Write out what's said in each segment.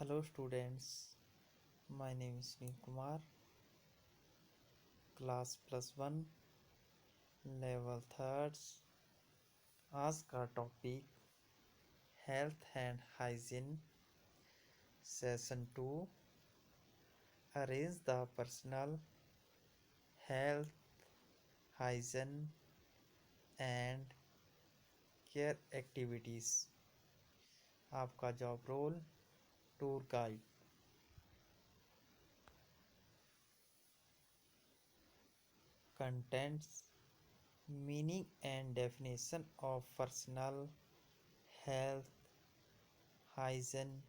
Hello students, my name is Sunil Kumar, class plus 1, level 3rd. आज का topic health and hygiene session 2 arrange the personal health hygiene and care activities. आपका job role tour guide. Contents meaning and definition of personal health hygiene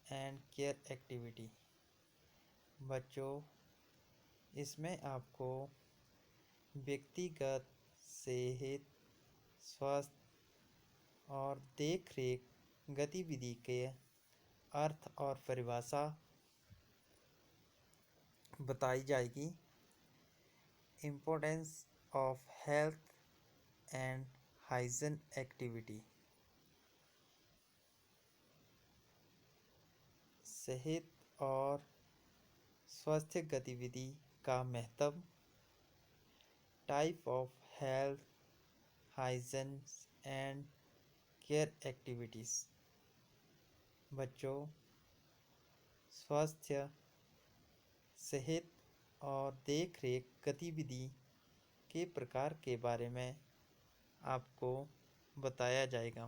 and care activity. बच्चों, इसमें आपको व्यक्तिगत सेहत, स्वास्थ्य और देख रेख गतिविधि के अर्थ और परिभाषा बताई जाएगी। Importance of health and hygiene activity. सेहत और स्वास्थ्य गतिविधि का महत्व। Type of health hygiene and care activities. बच्चों, स्वास्थ्य, सेहत और देख रेख गतिविधि के प्रकार के बारे में आपको बताया जाएगा।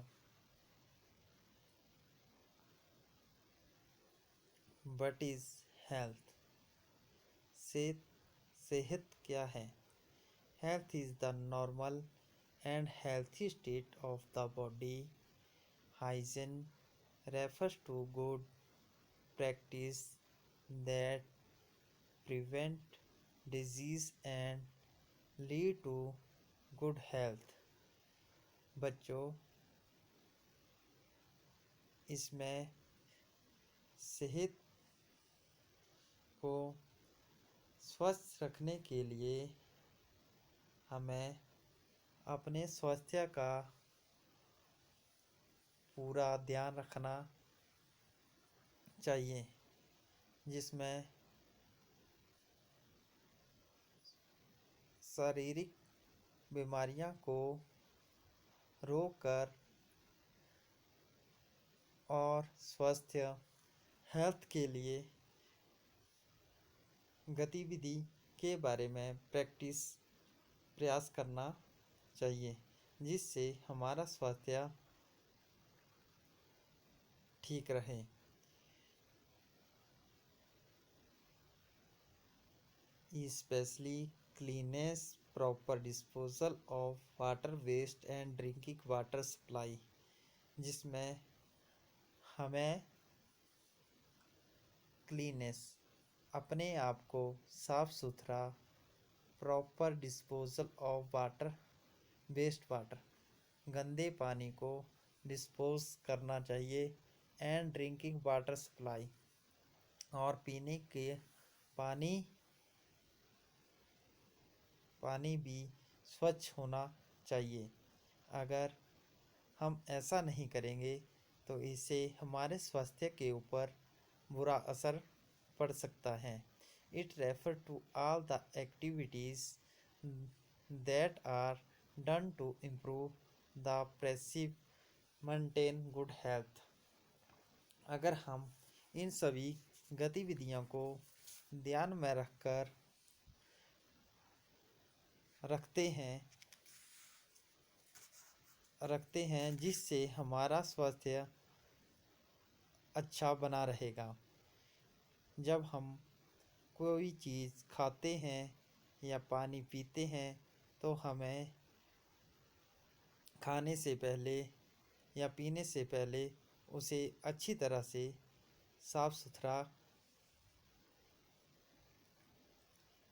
What is health? सेहत क्या है? Health is the normal and healthy state of the body. Hygiene refers to good practice that prevent disease and lead to good health। बच्चों, इसमें सेहत को स्वस्थ रखने के लिए हमें अपने स्वास्थ्य का पूरा ध्यान रखना चाहिए, जिसमें शारीरिक बीमारियां को रोककर और स्वास्थ्य हेल्थ के लिए गतिविधि के बारे में प्रयास करना चाहिए, जिससे हमारा स्वास्थ्य ठीक रहे। Especially cleanliness, proper disposal of water waste and drinking water supply, जिसमें हमें क्लीनेस, अपने आप को साफ सुथरा, proper disposal of water waste water, गंदे पानी को डिस्पोज करना चाहिए, एंड ड्रिंकिंग वाटर सप्लाई, और पीने के पानी भी स्वच्छ होना चाहिए। अगर हम ऐसा नहीं करेंगे तो इससे हमारे स्वास्थ्य के ऊपर बुरा असर पड़ सकता है। It refer to all the activities that are done to improve the preserve maintain good health. अगर हम इन सभी गतिविधियों को ध्यान में रखते हैं जिससे हमारा स्वास्थ्य अच्छा बना रहेगा। जब हम कोई चीज़ खाते हैं या पानी पीते हैं तो हमें खाने से पहले या पीने से पहले उसे अच्छी तरह से साफ सुथरा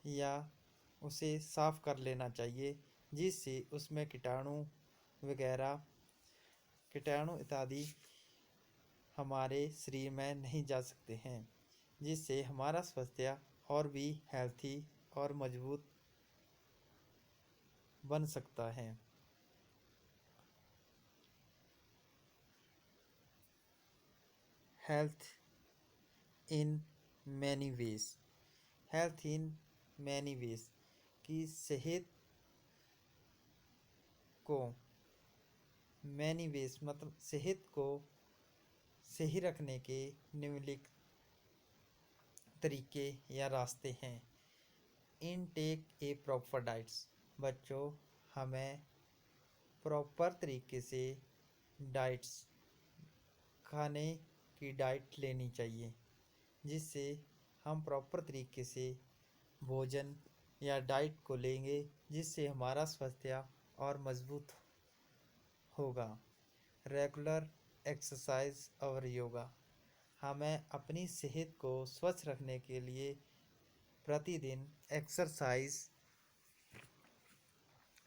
या उसे साफ कर लेना चाहिए, जिससे उसमें कीटाणु इत्यादि हमारे शरीर में नहीं जा सकते हैं, जिससे हमारा स्वास्थ्य और भी हेल्थी और मजबूत बन सकता है। Health in many ways. Health in many ways कि सेहत को, मैनी वेज मतलब सेहत को सही रखने के निम्नलिखित तरीके या रास्ते हैं। इन टेक ए प्रॉपर डाइट्स। बच्चों, हमें प्रॉपर तरीके से डाइट्स, खाने की डाइट लेनी चाहिए, जिससे हम प्रॉपर तरीके से भोजन या डाइट को लेंगे, जिससे हमारा स्वास्थ्य और मजबूत होगा। रेगुलर एक्सरसाइज और योगा। हमें अपनी सेहत को स्वस्थ रखने के लिए प्रतिदिन एक्सरसाइज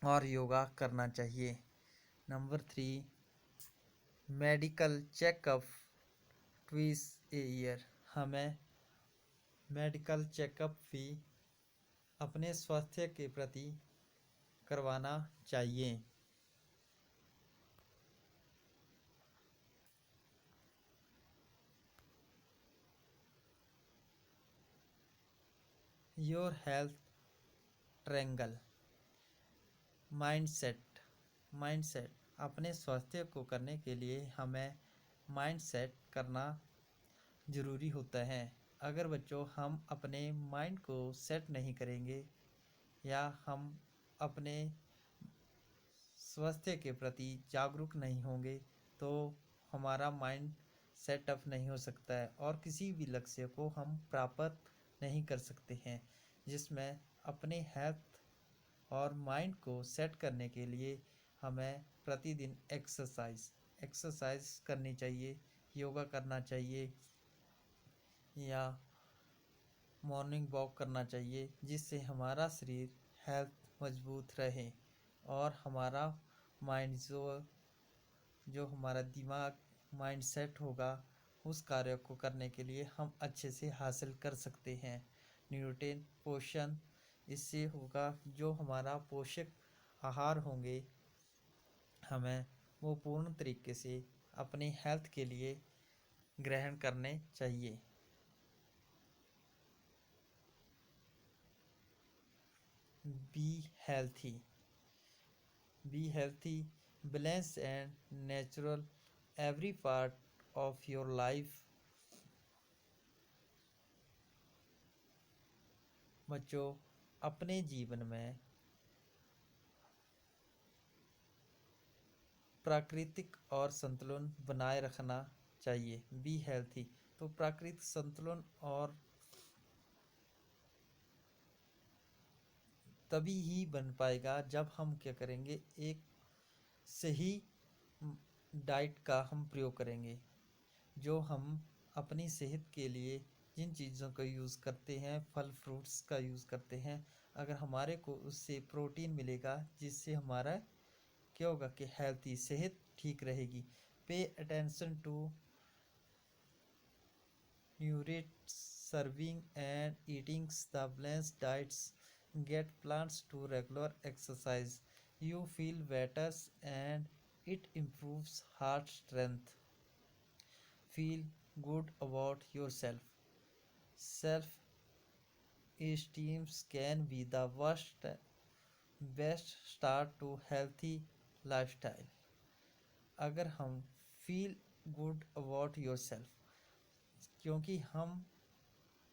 और योगा करना चाहिए। Number 3, medical checkup twice a year. हमें मेडिकल चेकअप भी अपने स्वास्थ्य के प्रति करवाना चाहिए। Your health triangle. Mindset. Mindset अपने स्वास्थ्य को करने के लिए हमें माइंडसेट करना ज़रूरी होता है। अगर बच्चों हम अपने माइंड को सेट नहीं करेंगे या हम अपने स्वास्थ्य के प्रति जागरूक नहीं होंगे, तो हमारा माइंड सेटअप नहीं हो सकता है और किसी भी लक्ष्य को हम प्राप्त नहीं कर सकते हैं। जिसमें अपने हेल्थ और माइंड को सेट करने के लिए हमें प्रतिदिन एक्सरसाइज करनी चाहिए, योगा करना चाहिए या मॉर्निंग वॉक करना चाहिए, जिससे हमारा शरीर हेल्थ मजबूत रहे और हमारा माइंड जो हमारा दिमाग माइंड सेट होगा, उस कार्य को करने के लिए हम अच्छे से हासिल कर सकते हैं। न्यूट्रिएंट पोषण इससे होगा, जो हमारा पोषक आहार होंगे हमें वो पूर्ण तरीके से अपनी हेल्थ के लिए ग्रहण करने चाहिए। Be healthy. Be healthy, balance and natural every part of your life. बच्चों, अपने जीवन में प्राकृतिक और संतुलन बनाए रखना चाहिए। बी हेल्थी तो प्राकृतिक संतुलन और तभी ही बन पाएगा जब हम क्या करेंगे, एक सही डाइट का हम प्रयोग करेंगे। जो हम अपनी सेहत के लिए जिन चीज़ों का यूज़ करते हैं, फल फ्रूट्स का यूज़ करते हैं, अगर हमारे को उससे प्रोटीन मिलेगा, जिससे हमारा क्या होगा कि हेल्थी सेहत ठीक रहेगी। Pay attention to nutrients serving and eating the balanced diets. Get plans to regular exercise. You feel better and it improves heart strength. Feel good about yourself. Self esteem can be the best start to healthy lifestyle. अगर हम feel good about yourself, क्योंकि हम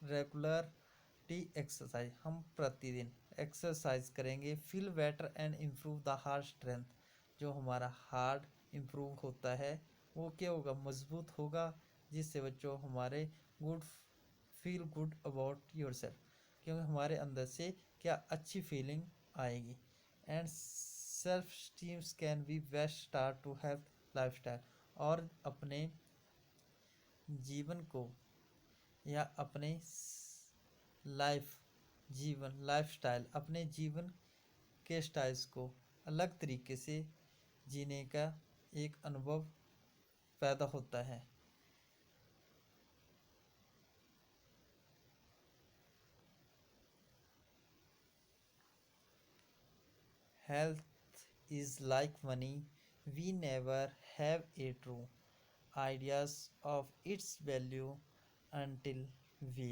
regularly exercise, हम प्रतिदिन exercise करेंगे, feel better and improve the heart strength. जो हमारा heart improve होता है वो क्या होगा, मजबूत होगा, जिससे बच्चों हमारे good feel good about yourself, क्योंकि हमारे अंदर से क्या अच्छी फीलिंग आएगी। And self esteems can be best start to health lifestyle. और अपने जीवन को या अपने लाइफस्टाइल, अपने जीवन के स्टाइल्स को अलग तरीके से जीने का एक अनुभव पैदा होता है। Health is like money, we never have a true ideas of its value until we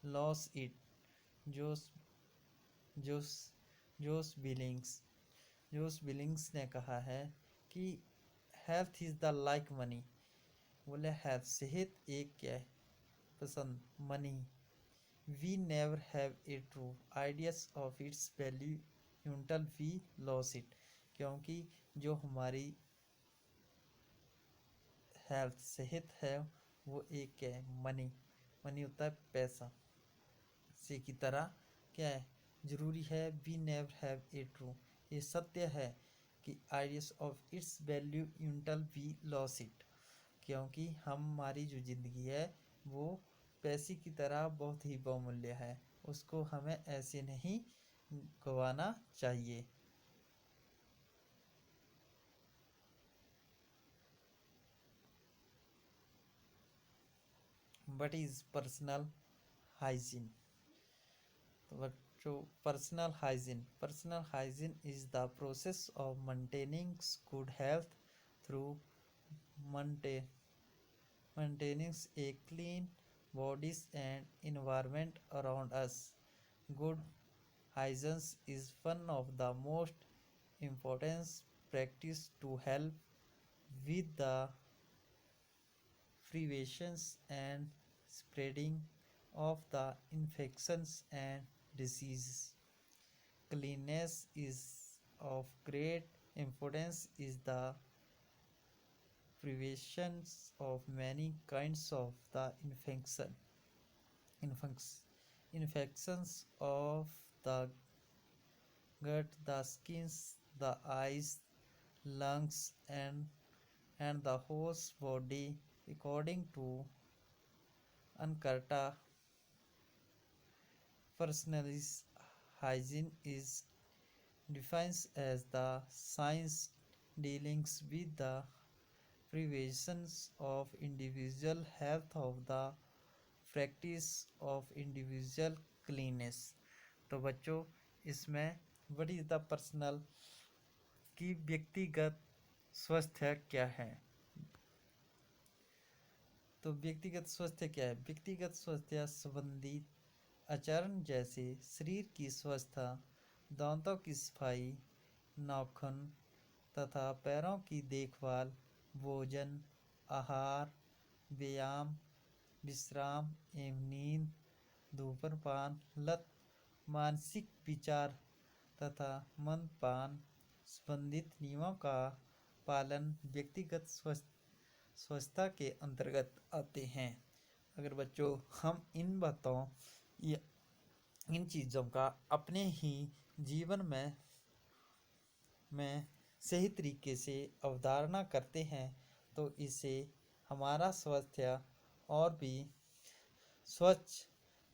lose it. Josh Josh Josh Billings Josh Billings ने कहा है कि health is the like money. बोले हेल्थ सेहत एक क्या है पसंद money. We never have a true ideas of its value until we lose it. क्योंकि जो हमारी हेल्थ सेहत है वो एक क्या है मनी। मनी होता है पैसा से की तरह क्या है ज़रूरी है। We never have a true ये सत्य है कि ideas of its value until we lose it. क्योंकि हमारी जो ज़िंदगी है वो पैसे की तरह बहुत ही बहुमूल्य है, उसको हमें ऐसे नहीं गंवाना चाहिए। What is personal hygiene? तो बच्चों personal hygiene is the process of maintaining good health through maintaining a clean bodies and environment around us. Good hygiene is one of the most important practice to help with the prevention and spreading of the infections and diseases. Cleanliness is of great importance is the prevention of many kinds of the infections, infections of the gut, the skins, the eyes, lungs, and the whole body. According to Ankarta, personal hygiene is defined as the science dealing with the prevention of individual health of the practice of individual cleanliness। तो बच्चों इसमें what is the personal की व्यक्तिगत स्वास्थ्य क्या है। तो व्यक्तिगत स्वास्थ्य क्या है। व्यक्तिगत स्वास्थ्य संबंधी आचरण जैसे शरीर की स्वस्थता, दांतों की सफाई, नाखून तथा पैरों की देखभाल, भोजन, आहार, व्यायाम, विश्राम एवं नींद, धूम्रपान, लत, मानसिक विचार तथा मद्यपान संबंधित नियमों का पालन व्यक्तिगत स्वच्छता के अंतर्गत आते हैं। अगर बच्चों हम इन बातों या इन चीज़ों का अपने ही जीवन में सही तरीके से अवधारणा करते हैं तो इससे हमारा स्वास्थ्य और भी स्वच्छ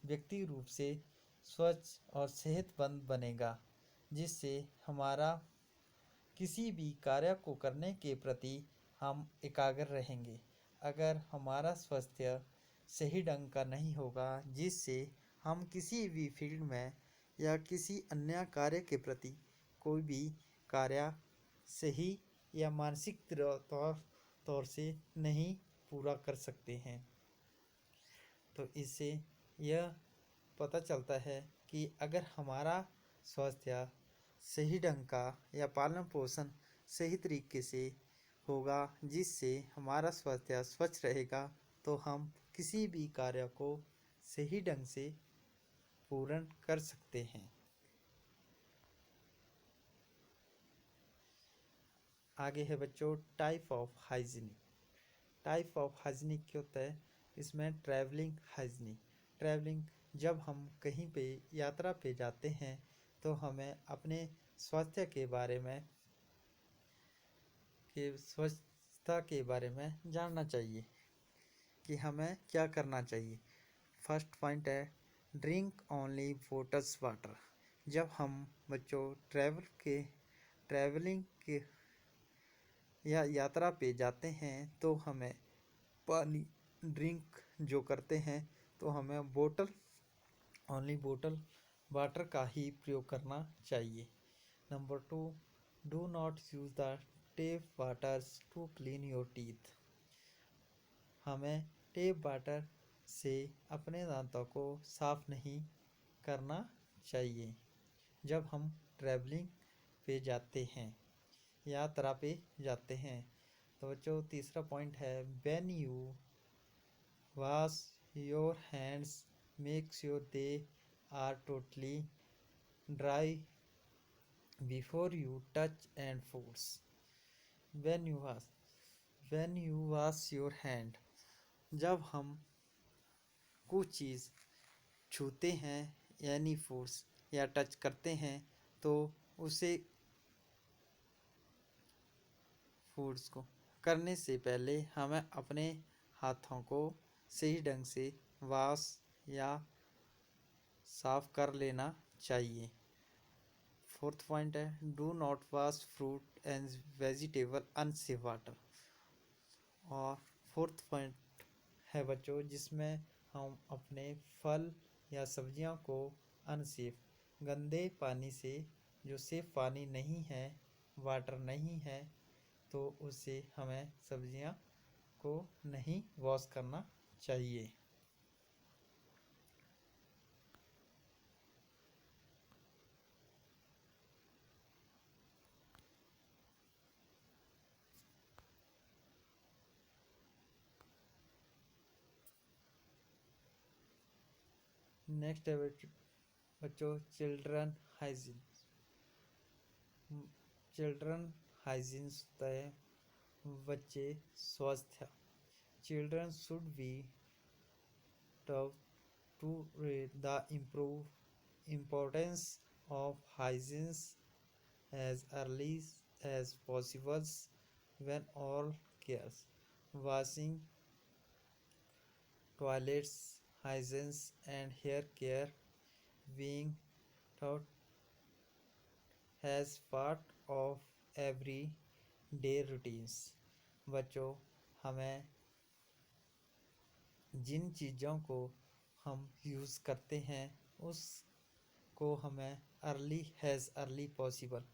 व्यक्ति रूप से स्वच्छ और सेहतमंद बनेगा, जिससे हमारा किसी भी कार्य को करने के प्रति हम एकाग्र रहेंगे। अगर हमारा स्वास्थ्य सही ढंग का नहीं होगा जिससे हम किसी भी फील्ड में या किसी अन्य कार्य के प्रति कोई भी कार्य सही या मानसिक तौर से नहीं पूरा कर सकते हैं। तो इससे यह पता चलता है कि अगर हमारा स्वास्थ्य सही ढंग का या पालन पोषण सही तरीके से होगा जिससे हमारा स्वास्थ्य स्वच्छ रहेगा तो हम किसी भी कार्य को सही ढंग से पूर्ण कर सकते हैं। आगे है बच्चों type of hygienic. Type of hygienic क्या होता है। इसमें ट्रैवलिंग हाइजीनिक। ट्रैवलिंग जब हम कहीं पे यात्रा पे जाते हैं तो हमें अपने स्वास्थ्य के बारे में स्वच्छता के बारे में जानना चाहिए कि हमें क्या करना चाहिए। फर्स्ट पॉइंट है ड्रिंक ओनली बोटल्स वाटर। जब हम बच्चों ट्रैवलिंग के या यात्रा पे जाते हैं तो हमें पानी ड्रिंक जो करते हैं तो हमें ओनली बोतल वाटर का ही प्रयोग करना चाहिए। Number 2 do not use the tap waters to clean your teeth. हमें टेप वाटर से अपने दांतों को साफ नहीं करना चाहिए। जब हम ट्रैवलिंग पे जाते हैं, यात्रा पे जाते हैं, तो बच्चों तीसरा पॉइंट है when you wash your hands make sure they are totally dry before you touch and foods. When you wash when you wash your hand, जब हम कुछ चीज़ छूते हैं यानी फूड्स या टच करते हैं, तो उसे फूड्स को करने से पहले हमें अपने हाथों को सही ढंग से वॉश या साफ कर लेना चाहिए। फोर्थ पॉइंट है do not wash fruit and vegetable unsafe water. और फोर्थ पॉइंट है बच्चों जिसमें हम अपने फल या सब्जियों को अनसेफ गंदे पानी से, जो सेफ पानी नहीं है, वाटर नहीं है, तो उससे हमें सब्जियां को नहीं वॉश करना चाहिए। नेक्स्ट है बच्चों चिल्ड्रन हाइजीन। चिल्ड्रन हाइजीन होता है बच्चे स्वास्थ्य। Children should be taught to the improve importance of hygiene as early as possible when all cares washing, toilets, hygiene and hair care being taught as part of every day routines। बच्चों हमें जिन चीज़ों को हम use करते हैं उसको हमें early possible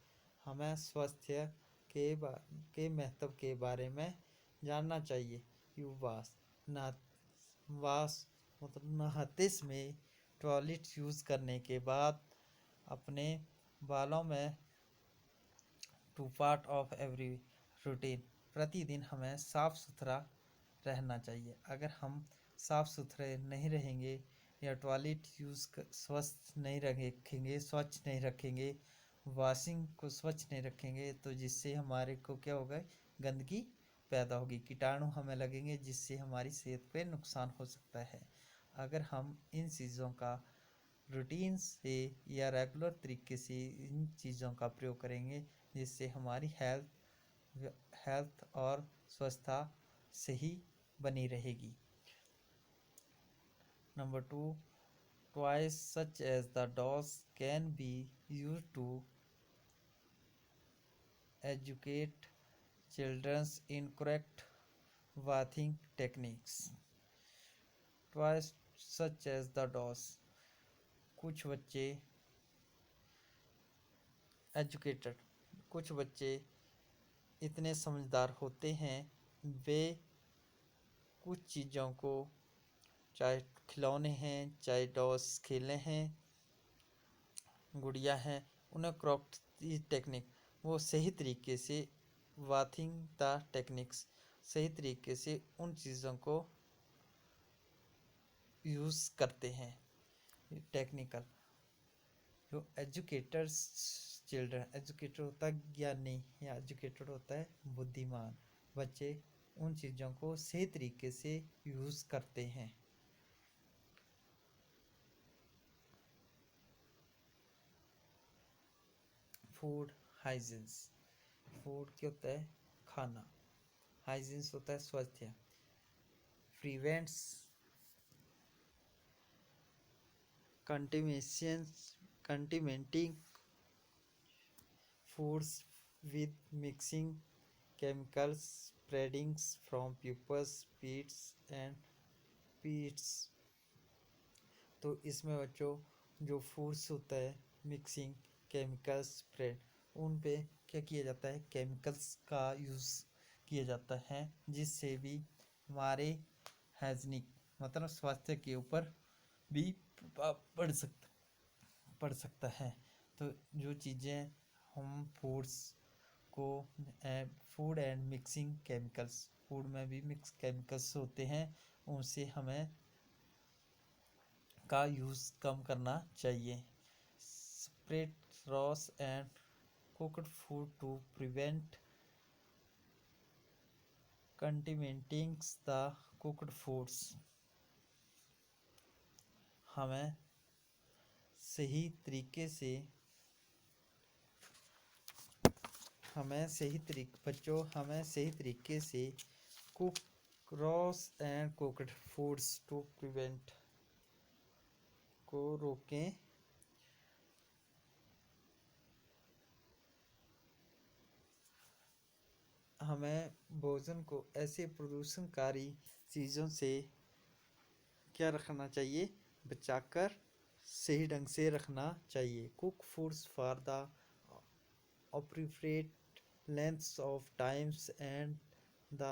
हमें स्वास्थ्य के महत्व के बारे में जानना चाहिए। यू वाश नहा वाश मतलब नहाते समय टॉयलेट यूज़ करने के बाद अपने बालों में to part of every routine प्रतिदिन हमें साफ़ सुथरा रहना चाहिए। अगर हम साफ़ सुथरे नहीं रहेंगे या टॉयलेट स्वच्छ नहीं रखेंगे, वॉशिंग को स्वच्छ नहीं रखेंगे, तो जिससे हमारे को क्या होगा, गंदगी पैदा होगी, कीटाणु हमें लगेंगे जिससे हमारी सेहत पे नुकसान हो सकता है। अगर हम इन चीज़ों का रूटीन से या रेगुलर तरीके से इन चीज़ों का प्रयोग करेंगे जिससे हमारी हेल्थ और स्वस्थता सही बनी रहेगी। Number 2 toys such as the dolls can be used to educate children in correct bathing techniques। toys such as the dolls, कुछ बच्चे एजुकेटेड कुछ बच्चे इतने समझदार होते हैं, वे कुछ चीज़ों को, चाहे खिलौने हैं, चाहे डॉल्स खेलने हैं, गुड़िया हैं, उन्हें क्रॉफ्ट टेक्निक वो सही तरीके से वाथिंग द टेक्निक्स सही तरीके से उन चीज़ों को यूज़ करते हैं। टेक्निकल जो एजुकेटर्स चिल्ड्रन, एजुकेटर होता है ज्ञानी या एजुकेटेड होता है बुद्धिमान। बच्चे उन चीज़ों को सही तरीके से यूज़ करते हैं। फूड हाइजीन्स, फूड क्या होता है, खाना। हाइजीन्स होता है स्वास्थ्य। Prevents contaminating foods with mixing chemicals spreading from pupils, pits and pits। तो इसमें बच्चों जो फूड्स होता है मिक्सिंग केमिकल्स स्प्रेड, उन पे क्या किया जाता है, केमिकल्स का यूज़ किया जाता है जिससे भी हमारे हाइजीनिक मतलब स्वास्थ्य के ऊपर भी प्रभाव पड़ सकता है। तो जो चीज़ें हम को food and mixing chemicals, food में भी मिक्स केमिकल्स होते हैं, उनसे हमें का यूज़ कम करना चाहिए। Separate raws and cooked food to prevent contaminating the cooked foods. हमें सही तरीके से हमें सही तरीके से cook raws and cooked foods to prevent को रोकें। हमें भोजन को ऐसे प्रदूषणकारी चीज़ों से क्या रखना चाहिए, बचाकर सही ढंग से रखना चाहिए। Cook foods for the appropriate lengths of times and the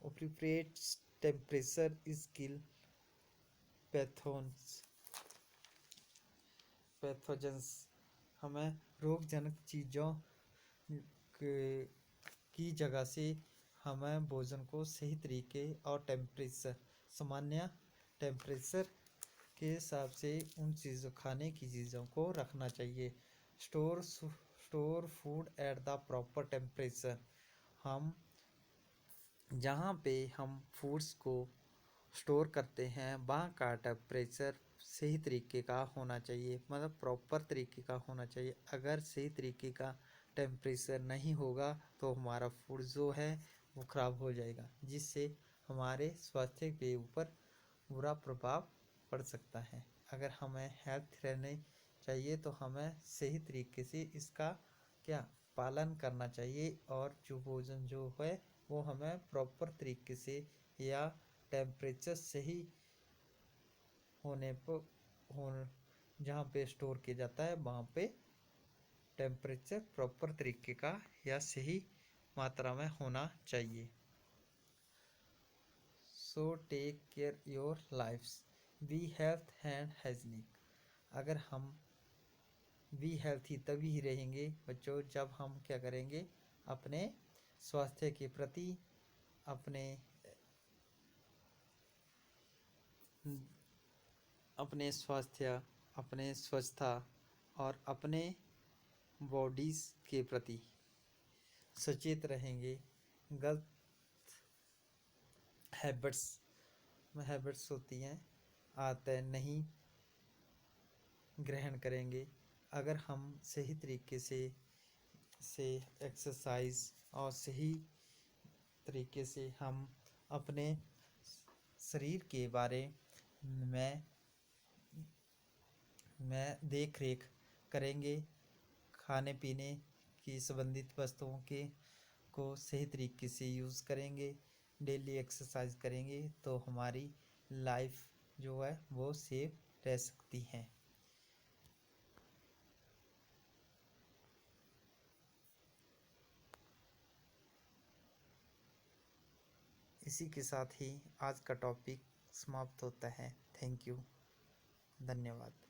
appropriate temperature is kill pathogens. हमें रोगजनक चीज़ों की जगह से हमें भोजन को सही तरीके और सामान्य टेम्परेचर के हिसाब से उन चीज़ों खाने की चीज़ों को रखना चाहिए। Store food at the proper temperature. हम जहाँ पे हम फूड्स को स्टोर करते हैं वहाँ का टेम्परेचर सही तरीके का होना चाहिए, मतलब प्रॉपर तरीके का होना चाहिए। अगर सही तरीके का टेम्परेचर नहीं होगा तो हमारा फूड जो है वो ख़राब हो जाएगा, जिससे हमारे स्वास्थ्य के ऊपर बुरा प्रभाव पड़ सकता है। अगर हमें हेल्थ रहने चाहिए तो हमें सही तरीके से इसका पालन करना चाहिए, और जो भोजन जो है वो हमें प्रॉपर तरीके से या टेम्परेचर सही होने पर जहाँ पे स्टोर किया जाता है वहाँ पे टेम्परेचर प्रॉपर तरीके का या सही मात्रा में होना चाहिए। So take care your lifes, be health and hygienic. अगर हम बी हेल्थी तभी ही रहेंगे बच्चों जब हम क्या करेंगे, अपने स्वास्थ्य के प्रति अपने स्वास्थ्य, अपने स्वच्छता और अपने बॉडीज़ के प्रति सचेत रहेंगे। गलत हैबिट्स होती हैं, आदतें नहीं ग्रहण करेंगे। अगर हम सही तरीके से एक्सरसाइज और सही तरीके से हम अपने शरीर के बारे में देख रेख करेंगे, खाने पीने की संबंधित वस्तुओं को सही तरीके से यूज़ करेंगे, डेली एक्सरसाइज करेंगे, तो हमारी लाइफ जो है वो सेफ रह सकती है। इसी के साथ ही आज का टॉपिक समाप्त होता है। थैंक यू, धन्यवाद।